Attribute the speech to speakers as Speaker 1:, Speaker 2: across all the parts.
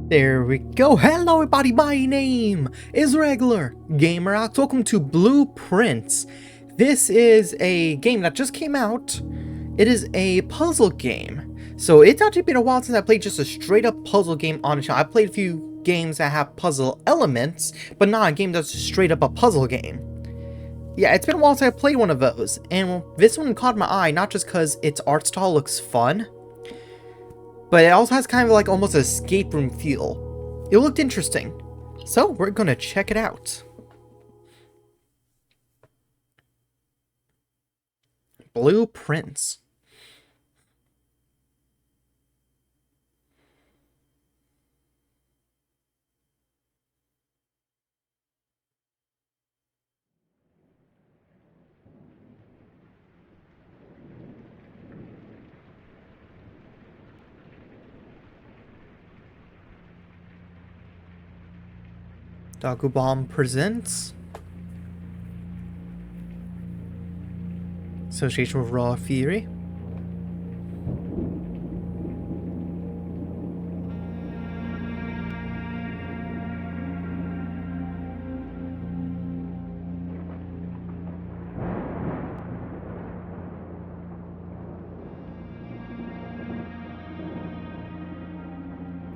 Speaker 1: There we go. Hello everybody, my name is Regular Gamer Alex. Welcome to Blueprints. This is a game that just came out. It is a puzzle game. So it's actually been a while since I played just a straight up puzzle game on the channel. I played a few games that have puzzle elements, but not a game that's straight up a puzzle game. Yeah, it's been a while since I played one of those, and this one caught my eye, not just because its art style looks fun, but it also has kind of like almost an escape room feel. It looked interesting. So we're gonna check it out. Blueprints. Doggo Bomb presents Association with Raw Fury.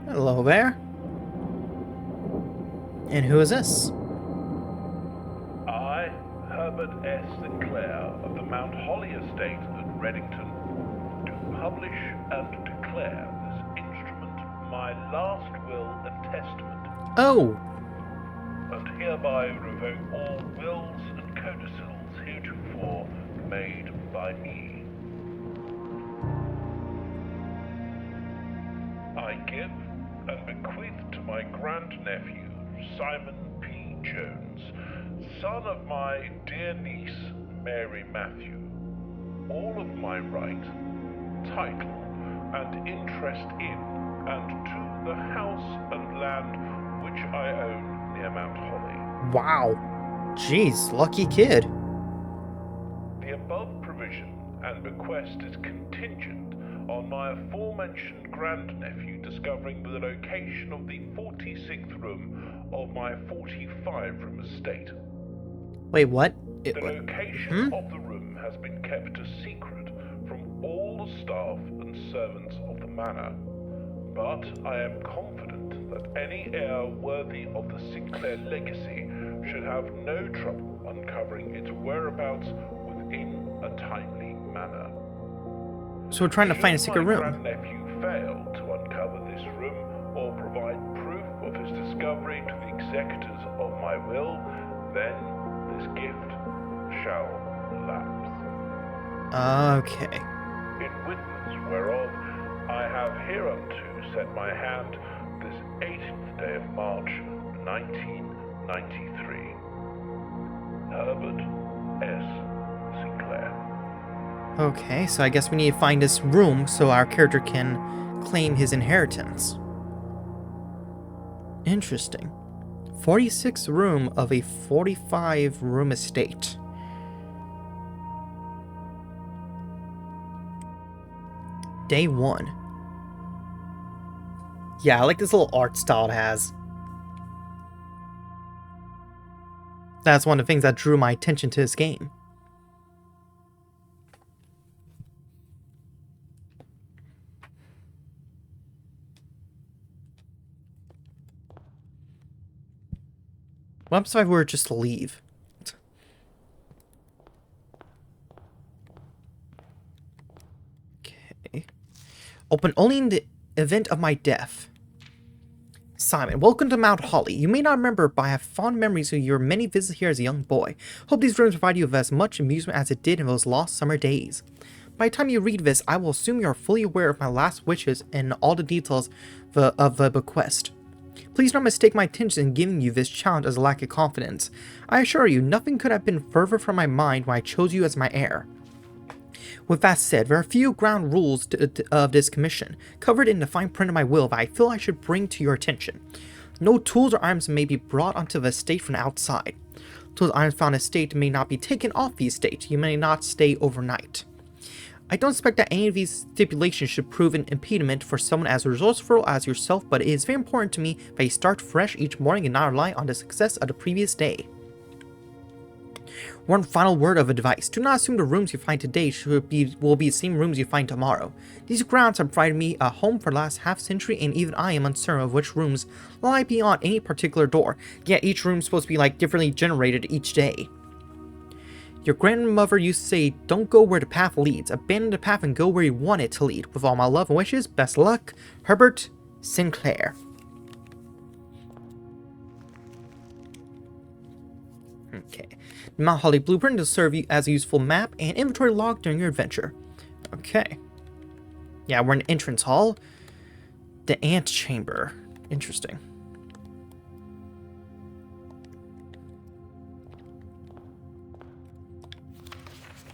Speaker 1: Hello there. And who is this?
Speaker 2: I, Herbert S. Sinclair of the Mount Holly Estate at Reddington, do publish and declare this instrument my last will and testament,
Speaker 1: Oh,
Speaker 2: and hereby revoke all wills and codicils heretofore made by me. I give and bequeath to my grandnephew, Simon P. Jones, son of my dear niece, Mary Matthew, all of my right, title, and interest in and to the house and land which I own near Mount Holly.
Speaker 1: wow. Jeez, lucky kid.
Speaker 2: The above provision and bequest is contingent on my aforementioned grandnephew discovering the location of the 46th room of my 45-room estate.
Speaker 1: Wait, what?
Speaker 2: The location of the room has been kept a secret from all the staff and servants of the manor, but I am confident that any heir worthy of the Sinclair legacy should have no trouble uncovering its whereabouts within a timely manner.
Speaker 1: So we're trying to find a secret room.
Speaker 2: Should my grandnephew fail to uncover this room or provide proof of his discovery to the executors of my will, then this gift shall lapse.
Speaker 1: Okay.
Speaker 2: In witness whereof I have hereunto set my hand this 18th day of March, 1993. Herbert S. Sinclair.
Speaker 1: Okay, so I guess we need to find this room so our character can claim his inheritance. Interesting. 46th room of a 45-room estate. Day 1. Yeah, I like this little art style it has. That's one of the things that drew my attention to this game. What happens if I were just to leave? Okay. Open only in the event of my death. Simon, welcome to Mount Holly. You may not remember, but I have fond memories of your many visits here as a young boy. Hope these rooms provide you with as much amusement as it did in those lost summer days. By the time you read this, I will assume you are fully aware of my last wishes and all the details of the bequest. Please don't mistake my intention in giving you this challenge as a lack of confidence. I assure you, nothing could have been further from my mind when I chose you as my heir. With that said, there are a few ground rules of this commission, covered in the fine print of my will, that I feel I should bring to your attention. No tools or items may be brought onto the estate from outside. Tools or items found in the estate may not be taken off the estate. You may not stay overnight. I don't expect that any of these stipulations should prove an impediment for someone as resourceful as yourself, but it is very important to me that you start fresh each morning and not rely on the success of the previous day. One final word of advice. Do not assume the rooms you find today will be the same rooms you find tomorrow. These grounds have provided me a home for the last half-century, and even I am uncertain of which rooms lie beyond any particular door. Yet each room is supposed to be like differently generated each day. Your grandmother used to say, don't go where the path leads, abandon the path and go where you want it to lead. With all my love and wishes, best luck, Herbert Sinclair. Okay. The Mount Holly blueprint will serve you as a useful map and inventory log during your adventure. Okay. Yeah, we're in the entrance hall. The ant chamber. Interesting.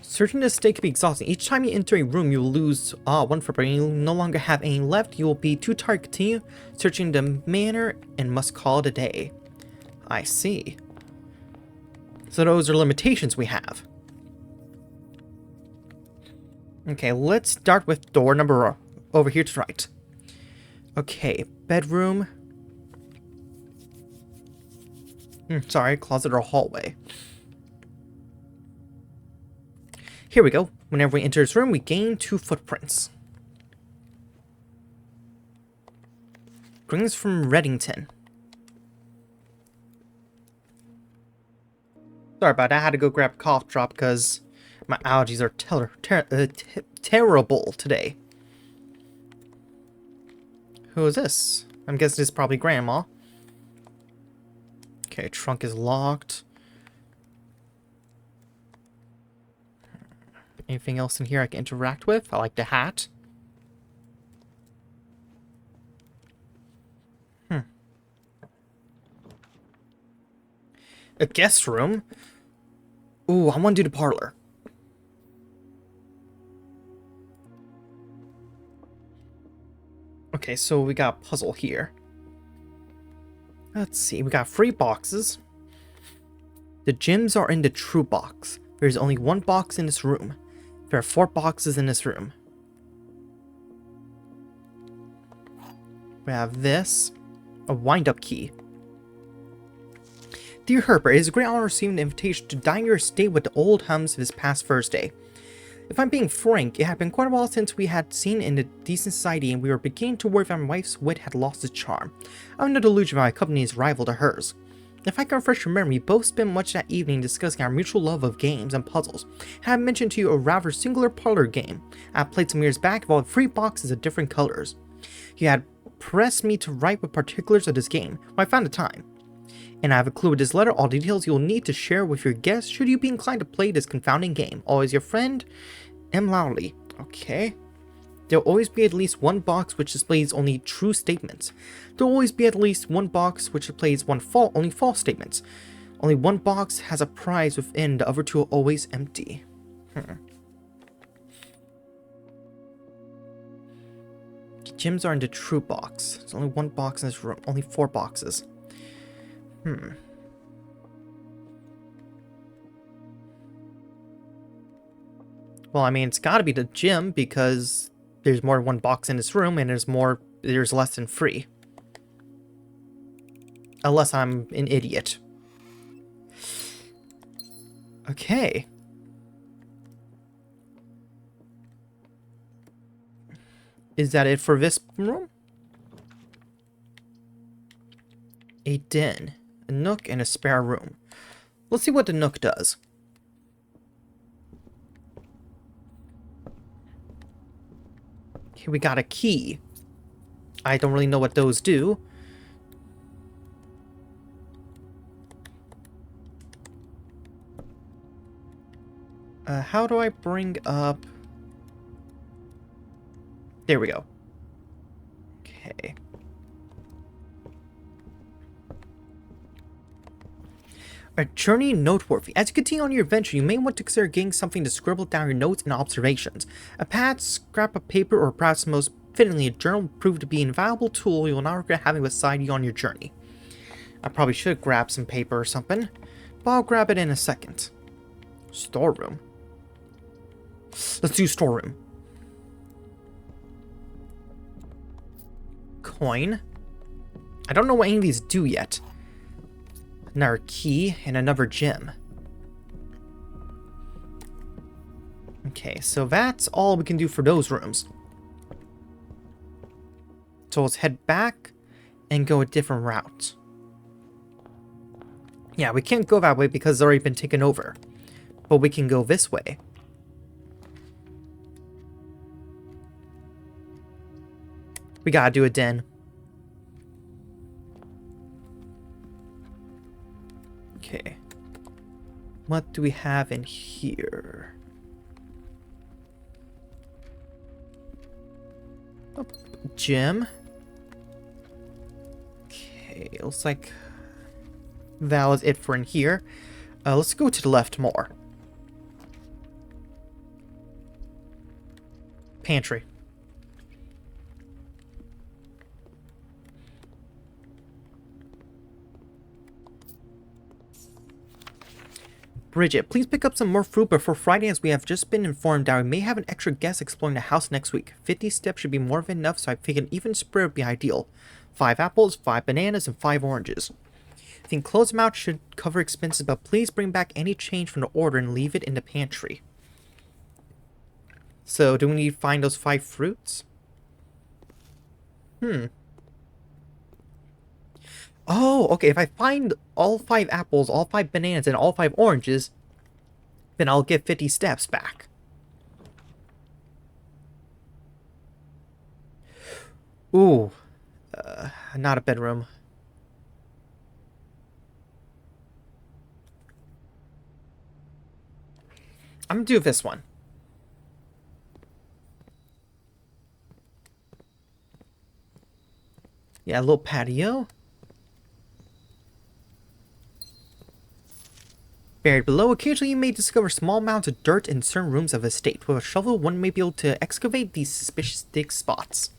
Speaker 1: Searching this state can be exhausting. Each time you enter a room, you will lose 1 for brain. You will no longer have any left. You will be too tired to continue searching the manor and must call it a day. I see. So those are limitations we have. Okay, let's start with door number over here to the right. Okay, bedroom. Sorry, closet or hallway. Here we go. Whenever we enter this room, we gain 2 footprints. Greetings from Reddington. Sorry about that. I had to go grab a cough drop because my allergies are terrible today. Who is this? I'm guessing it's probably Grandma. Okay, trunk is locked. Anything else in here I can interact with? I like the hat. A guest room? Ooh, I want to do the parlor. Okay, so we got a puzzle here. Let's see, we got 3 boxes. The gems are in the true box. There's only 1 box in this room. There are 4 boxes in this room. We have this, a wind-up key. Dear Herbert, it is a great honor receiving the invitation to dine your estate with the old Hums this past Thursday. If I'm being frank, it had been quite a while since we had seen in a decent society, and we were beginning to worry that my wife's wit had lost its charm. I'm under the delusion that my company is rival to hers. If I can refresh your memory, we both spent much that evening discussing our mutual love of games and puzzles. I have mentioned to you a rather singular parlor game I played some years back involving 3 boxes of different colors. You had pressed me to write with particulars of this game when I found the time. And I have included this letter all details you'll need to share with your guests should you be inclined to play this confounding game. Always your friend, M. Lowley. Okay. There'll always be at least 1 box which displays only true statements. There'll always be at least 1 box which displays only false statements. Only 1 box has a prize within, the other 2 are always empty. The gems are in the true box. There's only 1 box in this room. Only 4 boxes. Well, I mean, it's gotta be the gem because there's more than 1 box in this room and there's less than 3. Unless I'm an idiot. Okay. Is that it for this room? A den, a nook, and a spare room. Let's see what the nook does. Here we got a key. I don't really know what those do. How do I bring up... There we go. Okay. A journey noteworthy. As you continue on your adventure, you may want to consider getting something to scribble down your notes and observations. A pad, scrap of paper, or perhaps most fittingly a journal will prove to be an invaluable tool you will not regret having beside you on your journey. I probably should grab some paper or something, but I'll grab it in a second. Storeroom. Let's do storeroom. coin. I don't know what any of these do yet. Another key and another gem. Okay, so that's all we can do for those rooms. So let's head back and go a different route. Yeah, we can't go that way because it's already been taken over. But we can go this way. We gotta do a den. Okay. What do we have in here? Oh, gym. Okay, looks like that was it for in here. Let's go to the left more. Pantry. Bridget, please pick up some more fruit before Friday, as we have just been informed that we may have an extra guest exploring the house next week. 50 steps should be more than enough, so I think an even spread would be ideal. 5 apples, 5 bananas, and 5 oranges. I think close amount should cover expenses, but please bring back any change from the order and leave it in the pantry. So, do we need to find those 5 fruits? Oh, okay, if I find all 5 apples, all 5 bananas, and all 5 oranges, then I'll get 50 steps back. Ooh, not a bedroom. I'm gonna do this one. Yeah, a little patio. Buried below, occasionally you may discover small mounds of dirt in certain rooms of a estate. With a shovel, one may be able to excavate these suspicious dig spots.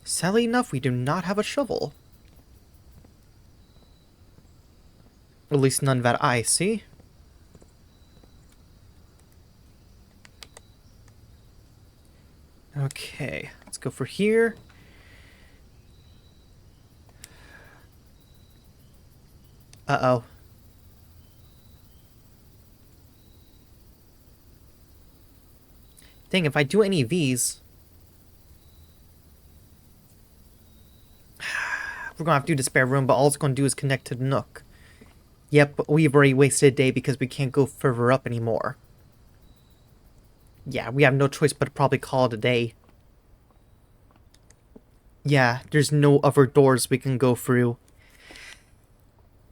Speaker 1: Sadly enough, we do not have a shovel. At least none that I see. Okay, let's go for here. Uh-oh. Dang, if I do any of these... We're gonna have to do the spare room, but all it's gonna do is connect to the Nook. Yep, we've already wasted a day because we can't go further up anymore. Yeah, we have no choice but to probably call it a day. Yeah, there's no other doors we can go through.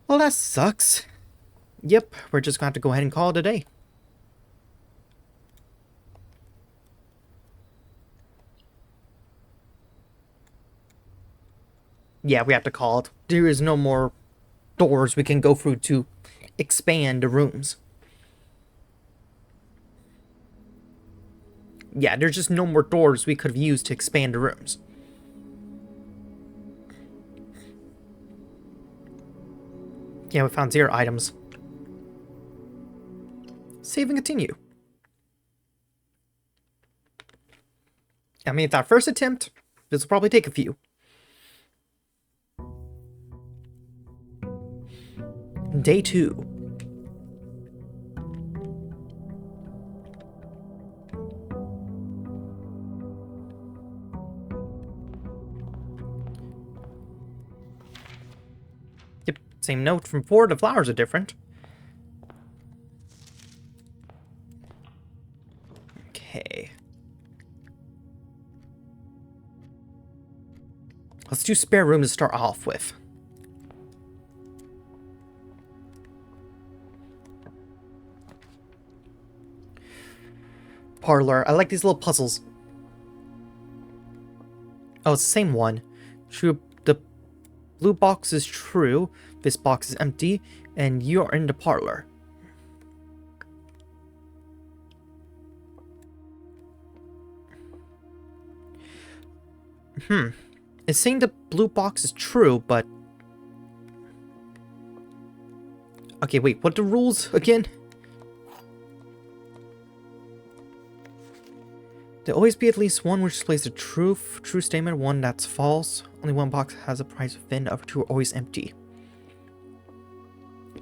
Speaker 1: Well, that sucks. Yep, we're just gonna have to go ahead and call it a day. Yeah, we have to call it. There is no more doors we can go through to expand the rooms. Yeah, there's just no more doors we could have used to expand the rooms. Yeah, we found 0 items. Save and continue. I mean, it's our first attempt. This will probably take a few. Day 2. Yep, same note from 4. The flowers are different. Okay. Let's do spare room to start off with. Parlor. I like these little puzzles. Oh, it's the same one. True. The blue box is true. This box is empty. And you are in the parlor. It's saying the blue box is true, but... Okay, wait. What are the rules again? There'll always be at least one which displays the true statement, one that's false. Only one box has a prize within, the other two are always empty.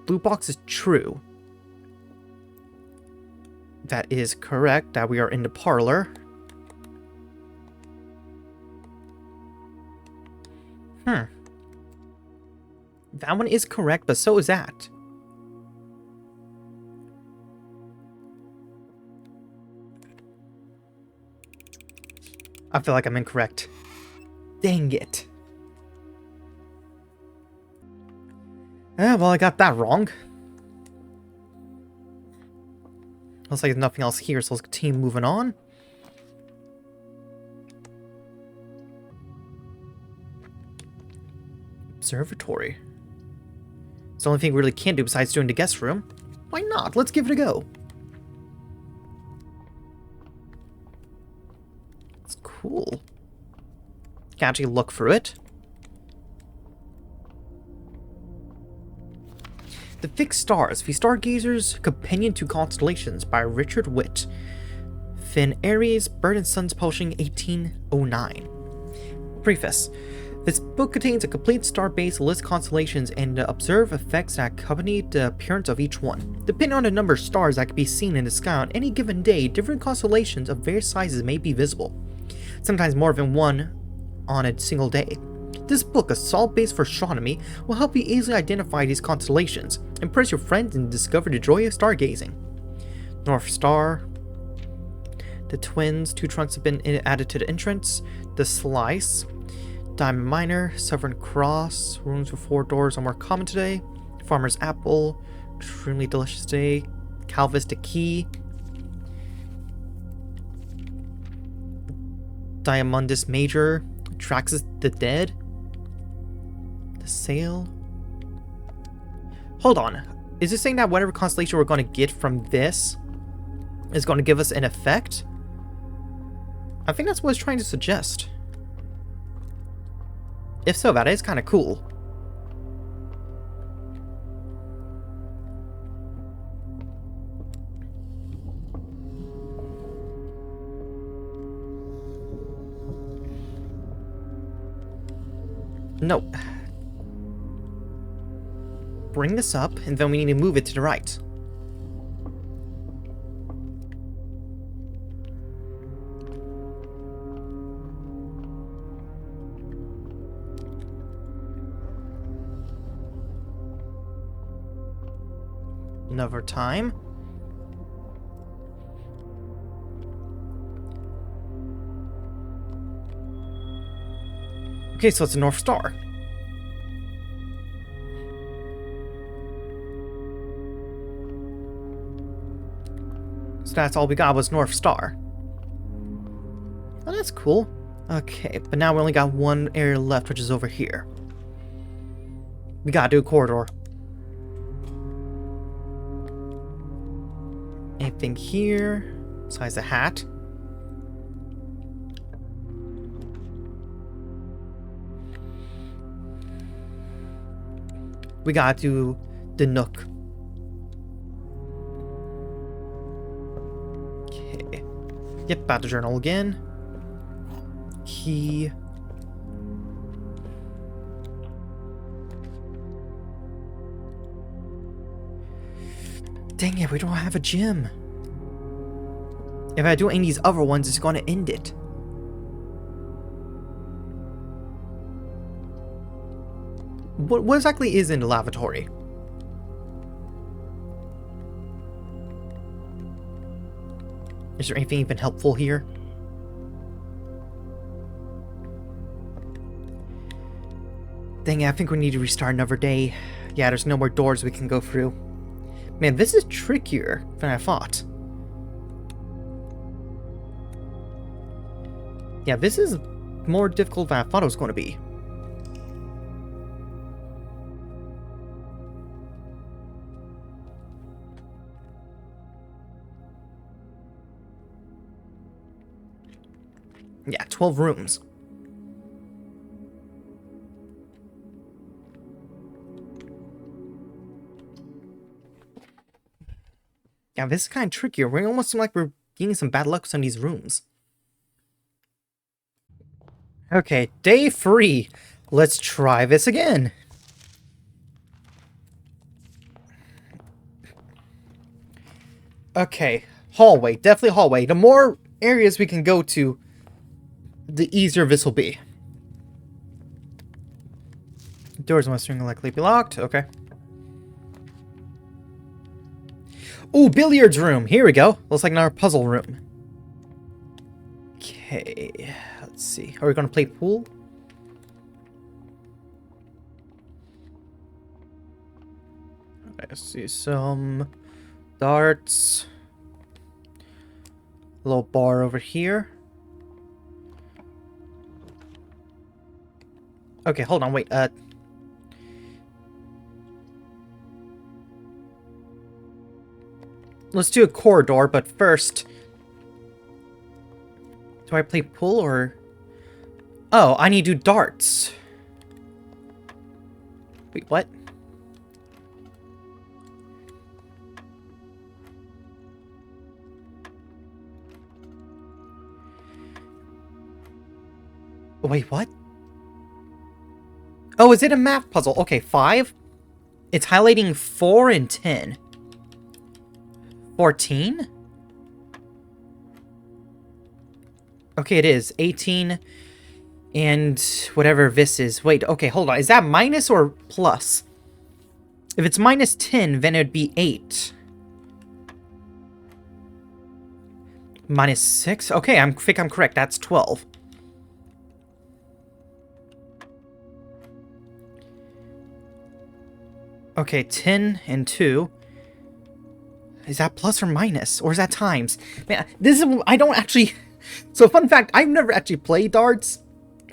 Speaker 1: Blue box is true. That is correct, that we are in the parlor. That one is correct, but so is that. I feel like I'm incorrect. Dang it. Well, I got that wrong. Looks like there's nothing else here, so let's continue moving on. Observatory. It's the only thing we really can do besides doing the guest room. Why not? Let's give it a go. It's cool. Can actually look through it. The Fixed Stars, The Stargazer's Companion to Constellations by Richard Witt. Finn Aries, Bird and Sons Publishing, 1809. Preface. This book contains a complete star-based list of constellations and the observed effects that accompany the appearance of each one. Depending on the number of stars that can be seen in the sky on any given day, different constellations of various sizes may be visible. Sometimes more than one on a single day. This book, a solid base for astronomy, will help you easily identify these constellations, impress your friends, and discover the joy of stargazing. North Star. The Twins, 2 trunks have been added to the entrance. The Slice. Diamond Miner, Southern Cross, rooms with 4 doors are more common today. Farmer's Apple, extremely delicious day. Calvista Key. Diamondus Major, Traxus the Dead. The Sail. Hold on, is it saying that whatever constellation we're going to get from this is going to give us an effect? I think that's what it's trying to suggest. If so, that is kind of cool. No. Bring this up, and then we need to move it to the right. Another time. Okay, so it's a North Star. So that's all we got was North Star. Oh, that's cool. Okay, but now we only got one area left, which is over here. We gotta do a corridor. Anything here besides a hat? We gotta do the Nook. Okay. Yep, about the journal again. Key. Dang it, we don't have a gym. If I do any of these other ones, it's gonna end it. What exactly is in the lavatory? Is there anything even helpful here? Dang it, I think we need to restart another day. Yeah, there's no more doors we can go through. Man, this is trickier than I thought. Yeah, this is more difficult than I thought it was going to be. Yeah, 12 rooms. Yeah, this is kind of trickier. We almost seem like we're getting some bad luck with some of these rooms. Okay, day 3. Let's try this again. Okay, hallway. Definitely hallway. The more areas we can go to, the easier this will be. Doors must likely be locked. Okay. Ooh, billiards room. Here we go. Looks like another puzzle room. Okay, let's see. Are we gonna play pool? I see some darts. A little bar over here. Okay, hold on, wait. Let's do a corridor, but first... Do I play pool or... Oh, I need to do darts. Wait, what? Wait, what? Oh, is it a math puzzle? Okay, 5? It's highlighting 4 and 10. 14? Okay, it is. 18 and whatever this is. Wait, okay, hold on. Is that minus or plus? If it's minus 10, then it would be 8. Minus 6? Okay, I think I'm correct. That's 12. Okay, 10 and 2. Is that plus or minus? Or is that times? Man, this is... I don't actually... So, fun fact, I've never actually played darts.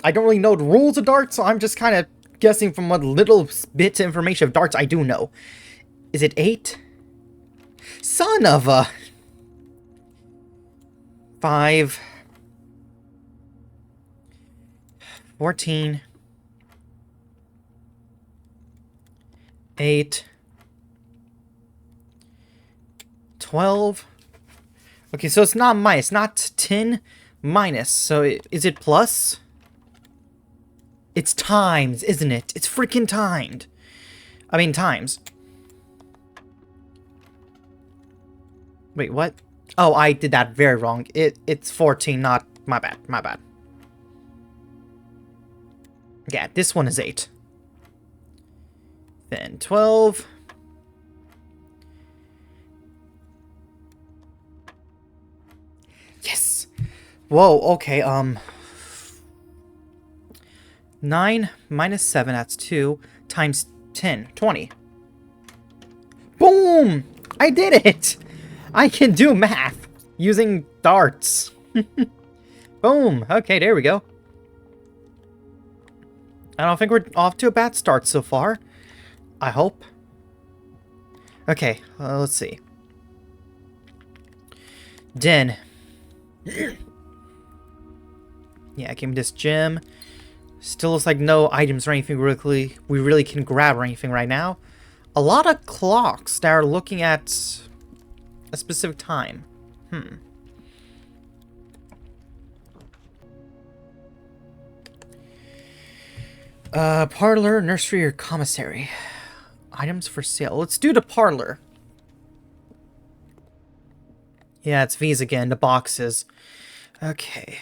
Speaker 1: I don't really know the rules of darts, so I'm just kind of guessing from what little bits of information of darts I do know. Is it 8? Son of a... 5... 14... 8... 12... Okay, so it's not minus, not 10 minus. So is it plus? It's times, isn't it? It's freaking timed. I mean, times. Wait, what? Oh, I did that very wrong. It's 14, not... My bad, my bad. Yeah, this one is 8. Then 12... Yes! Whoa, okay, 9 minus 7, that's 2, times 10, 20. Boom! I did it! I can do math using darts. Boom! Okay, there we go. I don't think we're off to a bad start so far. I hope. Okay, let's see. Den. Yeah, I came to this gym. Still looks like no items or anything we really can grab or anything right now. A lot of clocks that are looking at a specific time. Parlor, nursery, or commissary. Items for sale. Let's do the parlor. Yeah, it's these again, the boxes. Okay.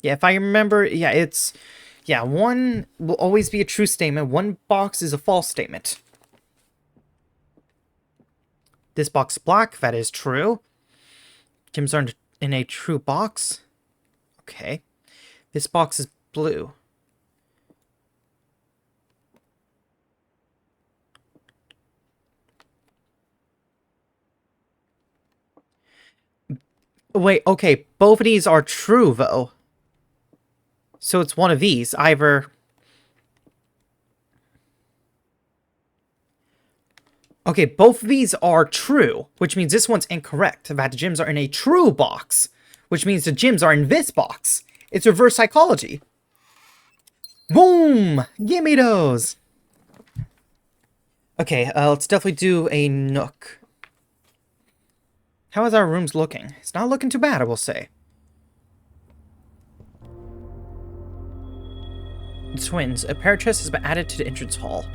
Speaker 1: Yeah, if I remember, yeah, it's... Yeah, 1 will always be a true statement. 1 box is a false statement. This box is black, that is true. Gems are in a true box. Okay. This box is blue. Wait, okay, both of these are true, though. So it's one of these, either... Okay, both of these are true, which means this one's incorrect. That the gems are in a true box, which means the gems are in this box. It's reverse psychology. Boom! Give me those! Okay, let's definitely do a nook. How is our rooms looking? It's not looking too bad, I will say. twins. A pair chest has been added to the entrance hall.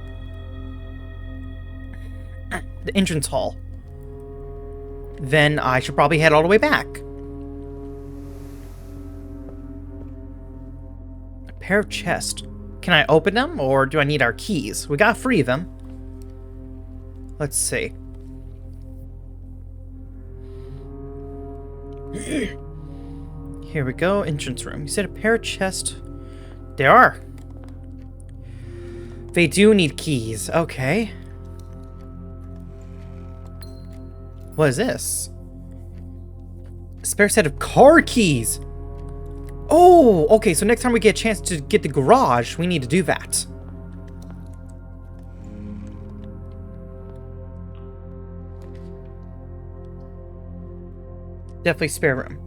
Speaker 1: The entrance hall. Then I should probably head all the way back. A pair of chests. Can I open them, or do I need our keys? We got 3 of them. Let's see. Here we go, entrance room. You said a pair of chests. There are. They do need keys. Okay. What is this? A spare set of car keys. Oh, okay, so next time we get a chance to get the garage, we need to do that. Definitely spare room.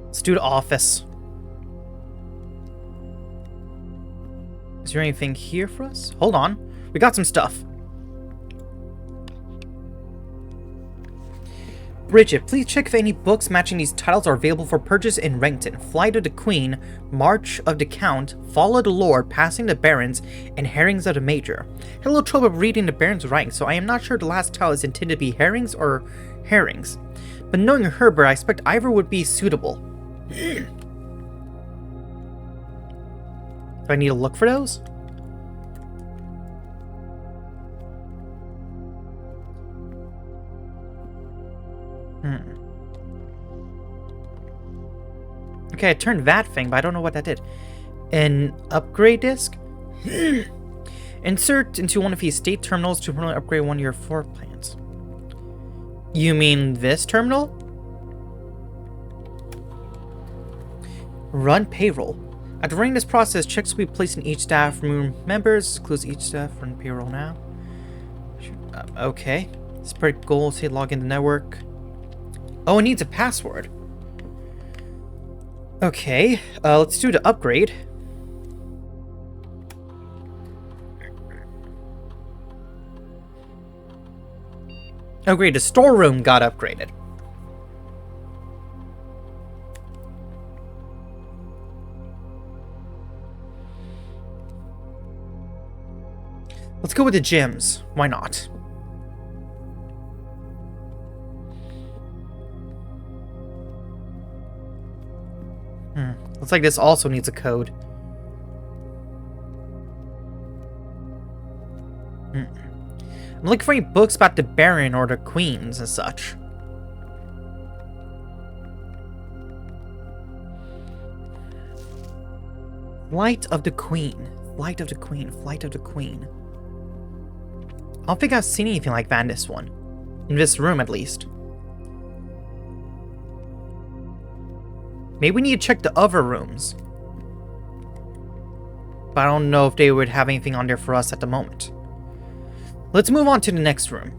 Speaker 1: Let's do the office. Is there anything here for us? Hold on. We got some stuff. Bridget, please check if any books matching these titles are available for purchase in Renton. Flight of the Queen, March of the Count, Fall of the Lord, Passing the Barons, and Herrings of the Major. I had a little trouble reading the Baron's writing, so I am not sure the last title is intended to be herrings or herrings. But knowing Herbert, I expect either would be suitable. Do I need to look for those? Okay, I turned that thing, but I don't know what that did. An upgrade disc? Insert into one of the estate terminals to permanently upgrade one of your floor plans. You mean this terminal? Run payroll. After running this process, checks will be placed in each staff room members. Includes each staff run payroll now. Okay. Spread goals. Say log in the network. Oh, it needs a password. Okay. Let's do the upgrade. Oh, great. The storeroom got upgraded. Let's go with the gyms. Why not? Looks like this also needs a code. I'm looking for any books about the Baron or the Queens and such. Flight of the Queen. Flight of the Queen. Flight of the Queen. I don't think I've seen anything like that in this one. In this room, at least. Maybe we need to check the other rooms. But I don't know if they would have anything on there for us at the moment. Let's move on to the next room.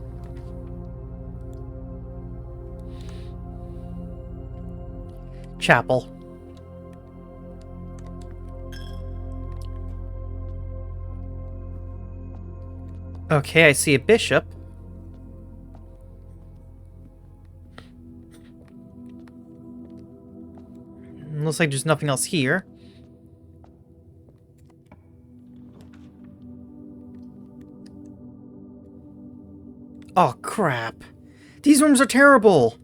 Speaker 1: Chapel. Okay, I see a bishop. Looks like there's nothing else here. Oh, crap. These rooms are terrible.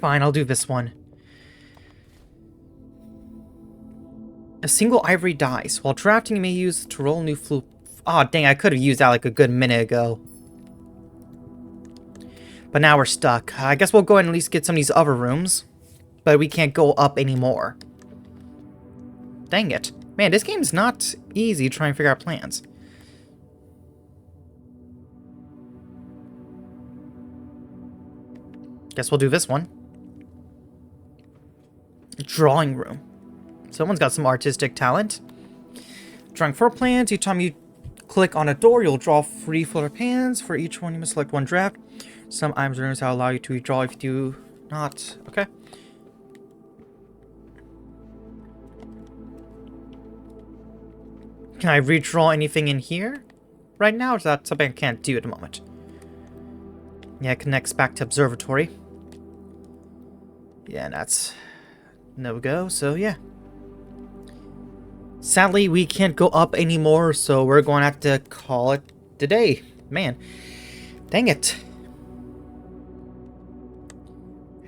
Speaker 1: Fine, I'll do this one. A single ivory dice. While drafting, you may use to roll new flute. Oh, dang, I could have used that like a good minute ago. But now we're stuck. I guess we'll go ahead and at least get some of these other rooms. But we can't go up anymore. Dang it. Man, this game's not easy trying to figure out plans. Guess we'll do this one. Drawing room. Someone's got some artistic talent. Drawing floor plans. Each time you click on a door, you'll draw 3 floor plans. For each one, you must select one draft. Some items or rooms will allow you to draw if you do not. Okay. Can I redraw anything in here right now? Or is that something I can't do at the moment? Yeah, it connects back to observatory. Yeah, and that's no-go, so yeah. Sadly, we can't go up anymore, so we're going to have to call it a day. Man, dang it.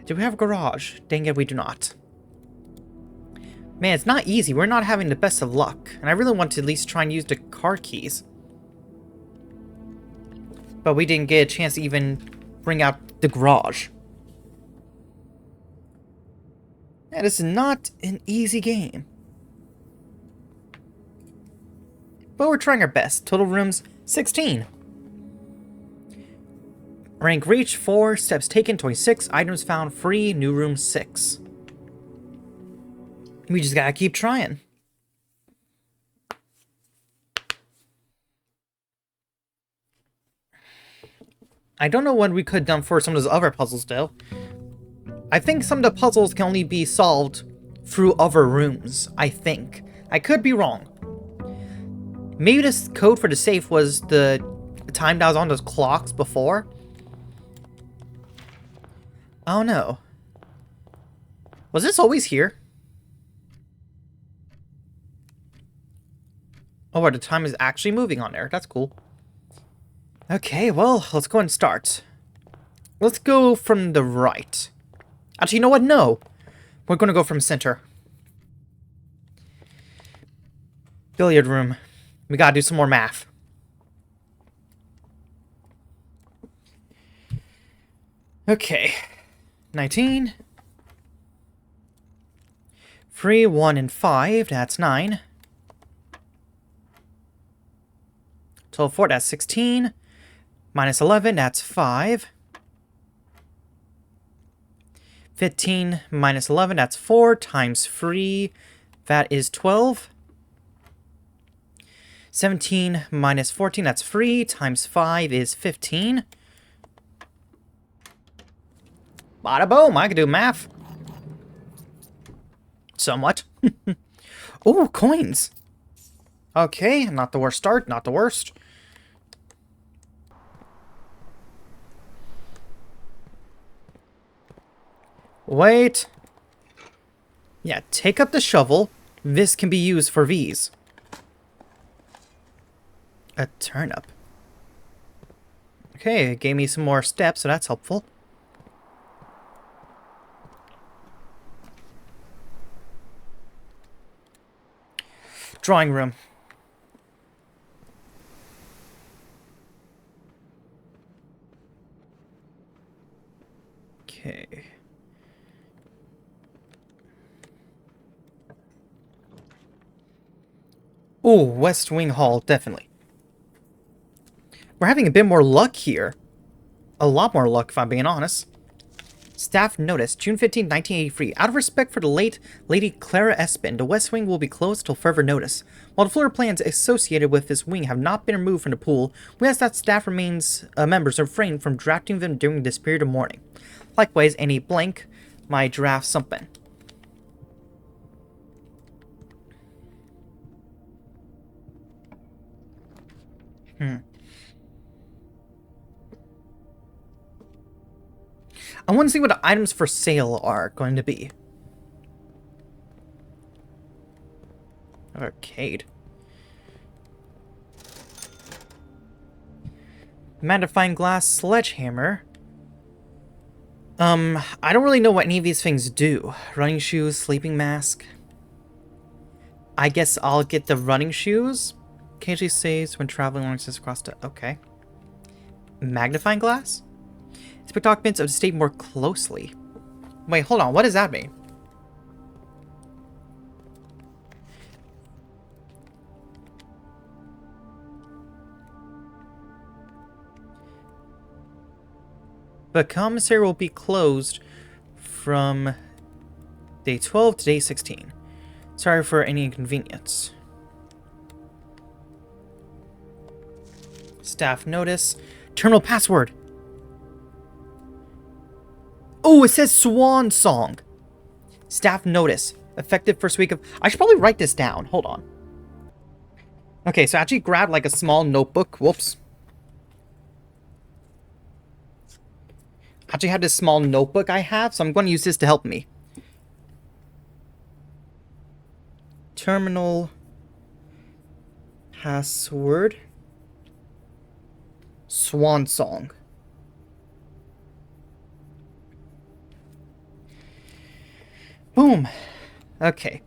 Speaker 1: Do we have a garage? Dang it, we do not. Man, it's not easy. We're not having the best of luck. And I really want to at least try and use the car keys. But we didn't get a chance to even bring out the garage. That is not an easy game. But we're trying our best. Total rooms, 16. Rank reached, 4. Steps taken, 26. Items found, free. New room, 6. We just gotta keep trying. I don't know what we could have done for some of those other puzzles, though. I think some of the puzzles can only be solved through other rooms, I think. I could be wrong. Maybe this code for the safe was the time that was on those clocks before? I don't know. Was this always here? Oh, where the time is actually moving on there. That's cool. Okay, well, let's go and start. Let's go from the right. Actually, you know what? No. We're going to go from center. Billiard room. We gotta do some more math. Okay. 19. 3, 1, and 5. That's 9. 12, 4. That's 16. Minus 11. That's 5. 15 minus 11. That's 4. Times 3. That is 12. 17 minus 14, that's 3, times 5 is 15. Bada boom, I can do math. Somewhat. Oh, coins. Okay, not the worst start, not the worst. Wait. Yeah, take up the shovel. This can be used for these. A turnip. Okay, it gave me some more steps, so that's helpful. Drawing room. Okay. Ooh, West Wing Hall, definitely. We're having a bit more luck here. A lot more luck, if I'm being honest. Staff notice, June 15, 1983. Out of respect for the late Lady Clara Espin, the West Wing will be closed till further notice. While the floor plans associated with this wing have not been removed from the pool, we ask that staff members refrain from drafting them during this period of mourning. Likewise, any blank might draft something. I want to see what the items for sale are going to be. Arcade. Magnifying glass sledgehammer. I don't really know what any of these things do. Running shoes, sleeping mask. I guess I'll get the running shoes. Occasionally saves when traveling long distance across the... Okay. Magnifying glass? Inspect occupants of the state more closely. Wait, hold on. What does that mean? The commissary will be closed from day 12 to day 16. Sorry for any inconvenience. Staff notice. Terminal password. Oh, it says Swan Song. Staff notice. Effective first week of... I should probably write this down. Hold on. Okay, so I actually grabbed like a small notebook. Whoops. I actually have this small notebook I have, so I'm going to use this to help me. Terminal password. Swan song. Boom. Okay.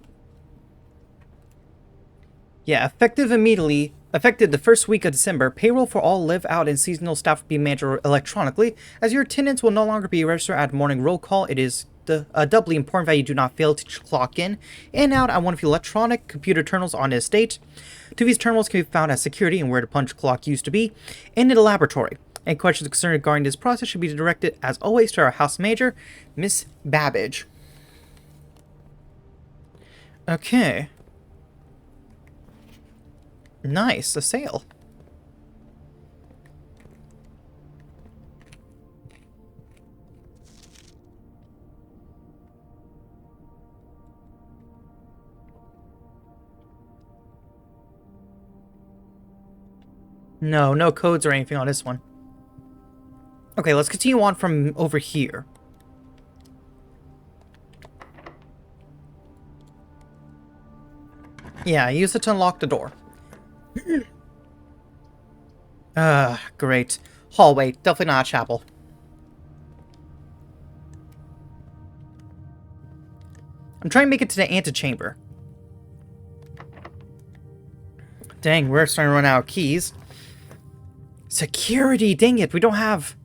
Speaker 1: Yeah, effective immediately. Affected the first week of December, payroll for all live out and seasonal staff will be managed electronically, as your attendance will no longer be registered at morning roll call. It is doubly important that you do not fail to clock in and out at one of the electronic computer terminals on the estate. Two of these terminals can be found at security and where the punch clock used to be, and in the laboratory. Any questions concerning regarding this process should be directed, as always, to our house manager, Miss Babbage. Okay. Nice, a sale. No, no codes or anything on this one. Okay, let's continue on from over here. Yeah, use it to unlock the door. Great. Hallway, definitely not a chapel. I'm trying to make it to the antechamber. Dang, we're starting to run out of keys. Security, dang it, we don't have...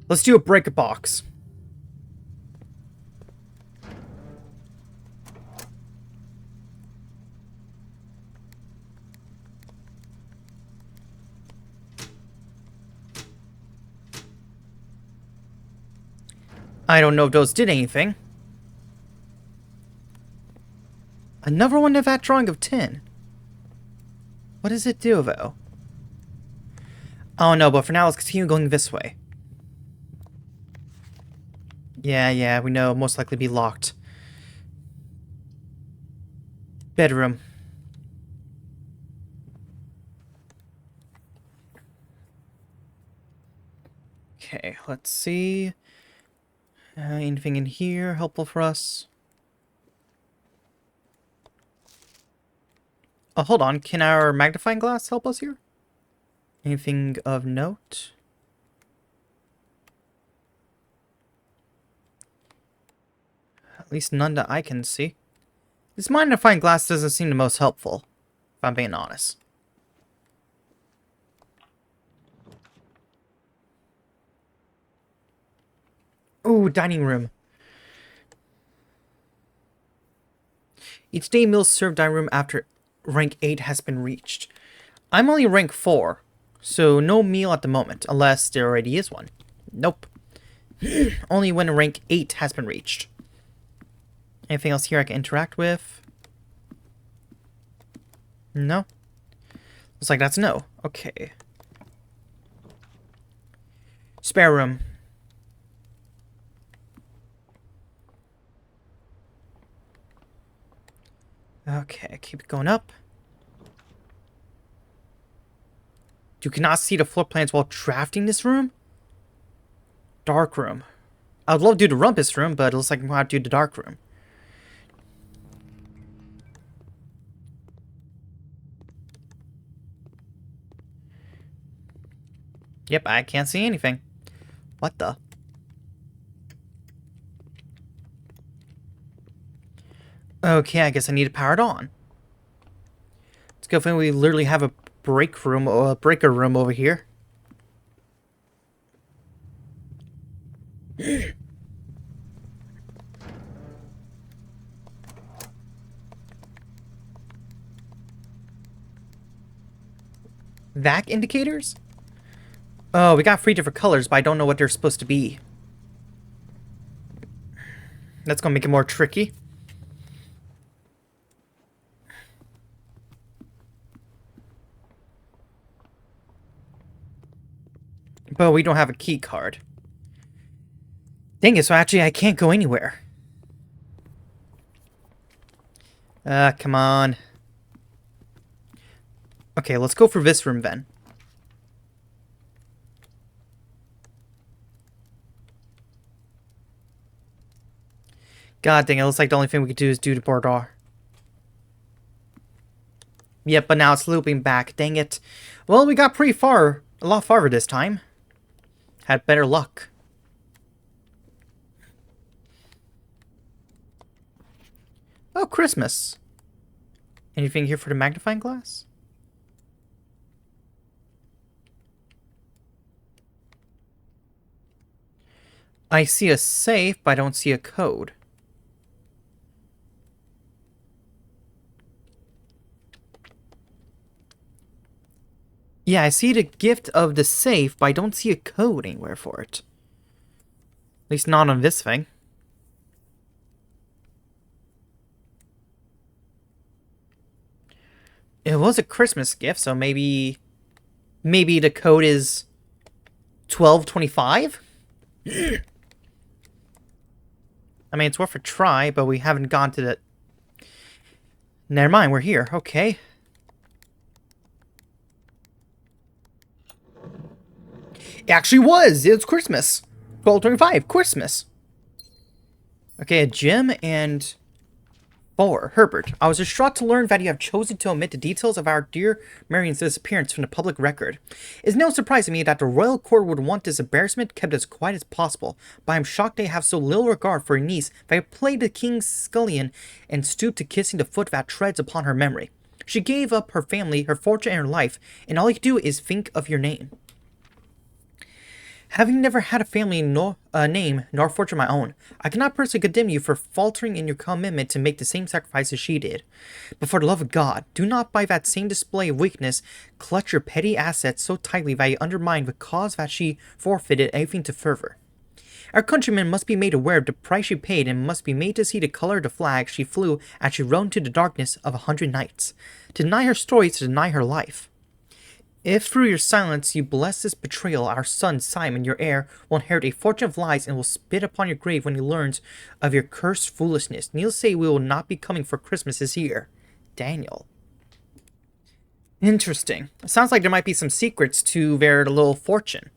Speaker 1: Let's do a break box. I don't know if those did anything. Another one of that drawing of 10. What does it do, though? Oh no, but for now, let's continue going this way. Yeah, we know. Most likely be locked. Bedroom. Okay, let's see. Anything in here helpful for us? Oh, hold on. Can our magnifying glass help us here? Anything of note? At least none that I can see. This magnifying glass doesn't seem the most helpful, if I'm being honest. Ooh, dining room. Each day meals served dining room after rank 8 has been reached. I'm only rank 4, so no meal at the moment, unless there already is one. Nope. Only when rank 8 has been reached. Anything else here I can interact with? No. Looks like that's no. Okay. Spare room. Okay, keep it going up. You cannot see the floor plans while drafting this room? Dark room. I would love to do the rumpus room, but it looks like I'm going to have to do the dark room. Yep, I can't see anything. What the? Okay, I guess I need to power it on. Let's go find we literally have a break room or a breaker room over here. VAC indicators? Oh, we got 3 different colors, but I don't know what they're supposed to be. That's gonna make it more tricky. But we don't have a key card. Dang it, so actually I can't go anywhere. Come on. Okay, let's go for this room then. God dang, it looks like the only thing we could do is do the boudoir. Yep, but now it's looping back. Dang it. Well, we got pretty far. A lot farther this time. Had better luck. Oh, Christmas. Anything here for the magnifying glass? I see a safe, but I don't see a code. Yeah, I see the gift of the safe, but I don't see a code anywhere for it. At least not on this thing. It was a Christmas gift, so maybe the code is 1225? I mean, it's worth a try, but we haven't gone to the... Never mind, we're here. Okay. It actually was! It's Christmas! 1225, Christmas! Okay, a gym and... 4. Herbert, I was distraught to learn that you have chosen to omit the details of our dear Marion's disappearance from the public record. It is no surprise to me that the royal court would want this embarrassment kept as quiet as possible, but I am shocked they have so little regard for her niece that I played the king's scullion and stooped to kissing the foot that treads upon her memory. She gave up her family, her fortune, and her life, and all you can do is think of your name. Having never had a family name nor fortune of my own, I cannot personally condemn you for faltering in your commitment to make the same sacrifice as she did. But for the love of God, do not by that same display of weakness clutch your petty assets so tightly that you undermine the cause that she forfeited everything to further. Our countrymen must be made aware of the price she paid and must be made to see the color of the flag she flew as she rode into the darkness of 100 nights. To deny her story is to deny her life. If through your silence you bless this betrayal, our son Simon, your heir, will inherit a fortune of lies and will spit upon your grave when he learns of your cursed foolishness. Neil say we will not be coming for Christmas this year. Daniel. Interesting. It sounds like there might be some secrets to their little fortune.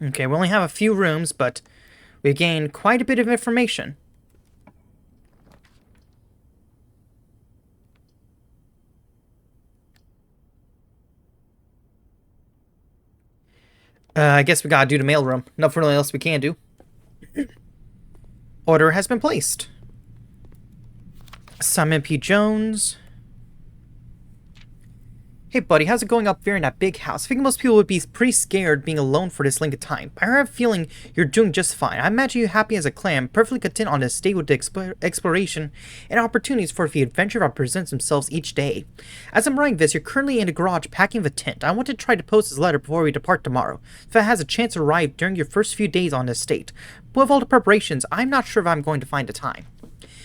Speaker 1: Okay, we only have a few rooms, but we gained quite a bit of information. I guess we gotta do the mailroom. Nothing really else we can do. Order has been placed. Simon P. Jones. Hey buddy, how's it going up there in that big house? I think most people would be pretty scared being alone for this length of time. But I have a feeling you're doing just fine. I imagine you happy as a clam, perfectly content on this day with the exploration and opportunities for the adventure that presents themselves each day. As I'm writing this, you're currently in the garage packing the tent. I want to try to post this letter before we depart tomorrow, so it has a chance to arrive during your first few days on this estate. But with all the preparations, I'm not sure if I'm going to find the time.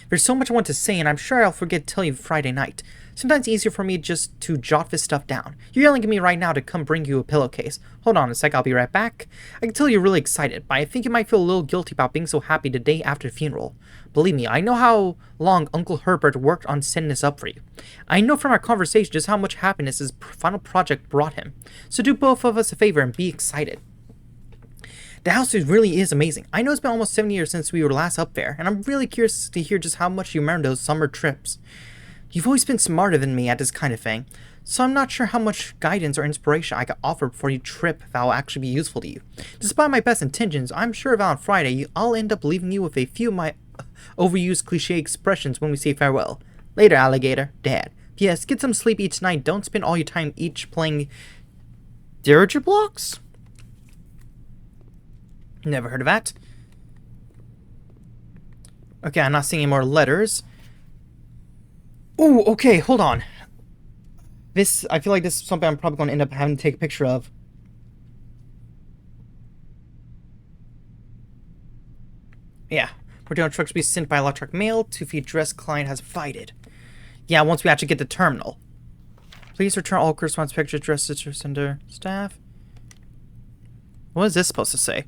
Speaker 1: There's so much I want to say, and I'm sure I'll forget to tell you Friday night. Sometimes it's easier for me just to jot this stuff down. You're yelling at me right now to come bring you a pillowcase. Hold on a sec, I'll be right back. I can tell you're really excited, but I think you might feel a little guilty about being so happy the day after the funeral. Believe me, I know how long Uncle Herbert worked on setting this up for you. I know from our conversation just how much happiness his final project brought him. So do both of us a favor and be excited. The house really is amazing. I know it's been almost 7 years since we were last up there, and I'm really curious to hear just how much you remember those summer trips. You've always been smarter than me at this kind of thing, so I'm not sure how much guidance or inspiration I could offer before your trip that will actually be useful to you. Despite my best intentions, I'm sure that on Friday I'll end up leaving you with a few of my overused cliche expressions when we say farewell. Later, alligator. Dad. P.S. Get some sleep each night. Don't spend all your time each playing diriger blocks? Never heard of that. Okay, I'm not seeing any more letters. Ooh, okay, hold on. I feel like this is something I'm probably going to end up having to take a picture of. Yeah. Portable trucks be sent by electronic mail to the address client has provided. Yeah, once we actually get the terminal. Please return all correspondence pictures addressed to sender staff. What is this supposed to say?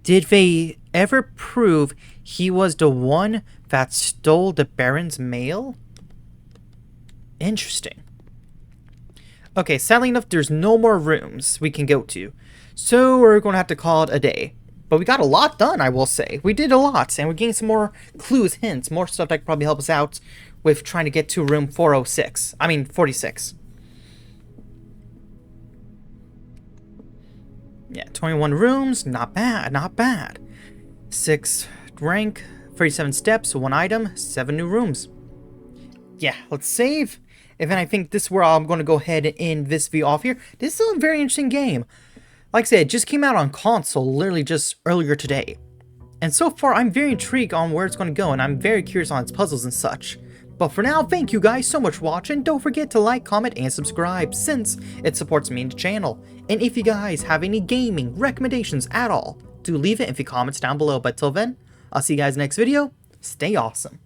Speaker 1: Did they ever prove he was the one that stole the Baron's mail? Interesting. Okay, sadly enough, there's no more rooms we can go to. So we're going to have to call it a day. But we got a lot done, I will say. We did a lot, and we're getting some more clues, hints, more stuff that could probably help us out with trying to get to room 406. I mean, 46. Yeah, 21 rooms, not bad, not bad. 6 rank, 37 steps, 1 item, 7 new rooms. Yeah, let's save. And then I think this is where I'm going to go ahead and end this video off here. This is a very interesting game. Like I said, it just came out on console literally just earlier today. And so far, I'm very intrigued on where it's going to go, and I'm very curious on its puzzles and such. But for now, thank you guys so much for watching. Don't forget to like, comment, and subscribe, since it supports me and the channel. And if you guys have any gaming recommendations at all, do leave it in the comments down below. But till then, I'll see you guys next video. Stay awesome.